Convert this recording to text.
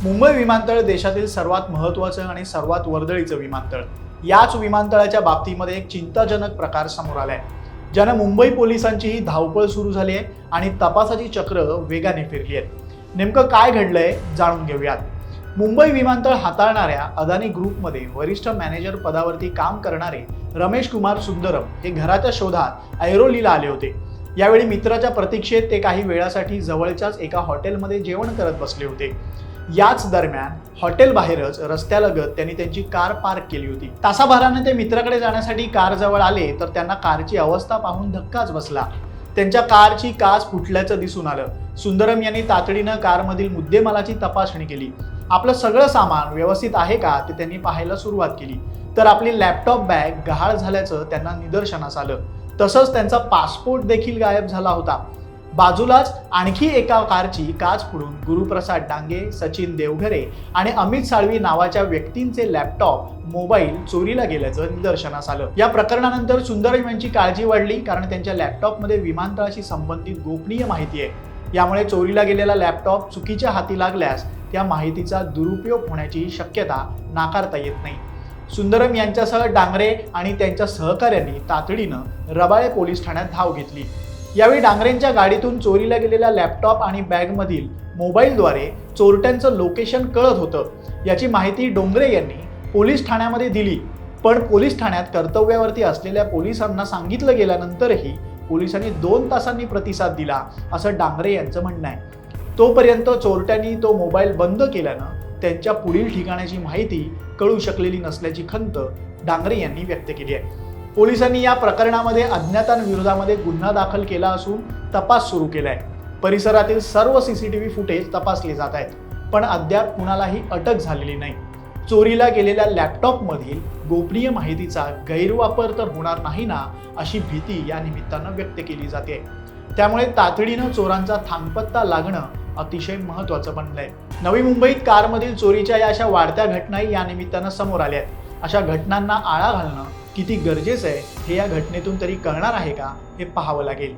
मुंबई विमानतळ देशातील सर्वात महत्त्वाचं आणि सर्वात वर्दळीचं विमानतळ. याच विमानतळाच्या बाबतीमध्ये एक चिंताजनक प्रकार समोर आलाय, ज्यानं मुंबई पोलिसांचीही धावपळ सुरू झाली आहे आणि तपासाची चक्र वेगाने फिरली आहेत. नेमकं काय घडलंय जाणून घेऊयात. मुंबई विमानतळ हाताळणाऱ्या अदानी ग्रुपमध्ये वरिष्ठ मॅनेजर पदावरती काम करणारे रमेश कुमार सुंदरम हे घराच्या शोधात ऐरोलीला आले होते. यावेळी मित्राच्या प्रतीक्षेत ते काही वेळासाठी जवळच्याच एका हॉटेलमध्ये जेवण करत बसले होते. याच दरम्यान हॉटेल बाहेरच रस्त्यालगत त्यांनी त्यांची कार पार्क केली होती. तासाभराने ते मित्राकडे जाण्यासाठी कार जवळ आले तर त्यांना कारची अवस्था पाहून धक्काच बसला. त्यांच्या कारची काच फुटल्याचं दिसून आलं. सुंदरम यांनी तातडीनं कारमधील मुद्देमालाची तपासणी केली. आपलं सगळं सामान व्यवस्थित आहे का ते त्यांनी पाहायला सुरुवात केली, तर आपली लॅपटॉप बॅग गहाळ झाल्याचं त्यांना निदर्शनास आलं. तसंच त्यांचा पासपोर्ट देखील गायब झाला होता. बाजूलाच आणखी एका कारची काच फोडून गुरुप्रसाद डांगे, सचिन देवघरे आणि अमित साळवी नावाच्या व्यक्तींचे लॅपटॉप, मोबाईल चोरीला गेल्याचं निदर्शनास आलं. या प्रकरणानंतर सुंदरम यांची काळजी वाढली, कारण त्यांच्या लॅपटॉपमध्ये विमानतळाशी संबंधित गोपनीय माहिती आहे. यामुळे चोरीला गेलेला लॅपटॉप चुकीच्या हाती लागल्यास त्या माहितीचा दुरुपयोग होण्याची शक्यता नाकारता येत नाही. सुंदरम यांच्यासह डांगरे आणि त्यांच्या सहकाऱ्यांनी तातडीनं रबाळे पोलीस ठाण्यात धाव घेतली. यावेळी डांगरेंच्या गाडीतून चोरीला गेलेल्या लॅपटॉप आणि बॅगमधील मोबाईलद्वारे चोरट्यांचं लोकेशन कळत होतं. याची माहिती डोंगरे यांनी पोलीस ठाण्यामध्ये दिली, पण पोलीस ठाण्यात कर्तव्यावरती असलेल्या पोलिसांना सांगितलं गेल्यानंतरही पोलिसांनी 2 तासांनी प्रतिसाद दिला, असं डांगरे यांचं म्हणणं आहे. तोपर्यंत चोरट्यांनी तो मोबाईल बंद केल्यानं त्यांच्या पुढील ठिकाणाची माहिती कळू शकलेली नसल्याची खंत डांगरे यांनी व्यक्त केली आहे. पोलिसांनी या प्रकरणामध्ये अज्ञातांविरोधामध्ये गुन्हा दाखल केला असून तपास सुरू केलाय. परिसरातील सर्व CCTV फुटेज तपासले जात आहेत, पण अद्याप कुणालाही अटक झालेली नाही. चोरीला गेलेल्या लॅपटॉपमधील गोपनीय माहितीचा गैरवापर तर होणार नाही ना, अशी भीती या निमित्तानं व्यक्त केली जाते. त्यामुळे तातडीनं चोरांचा थांगपत्ता लागणं अतिशय महत्त्वाचं बनलंय. नवी मुंबईत कारमधील चोरीच्या या अशा वाढत्या घटनाही या निमित्तानं समोर आल्या आहेत. अशा घटनांना आळा घालणं किती गरजेचं आहे हे या घटनेतून तरी कळणार आहे का, हे पाहावं लागेल.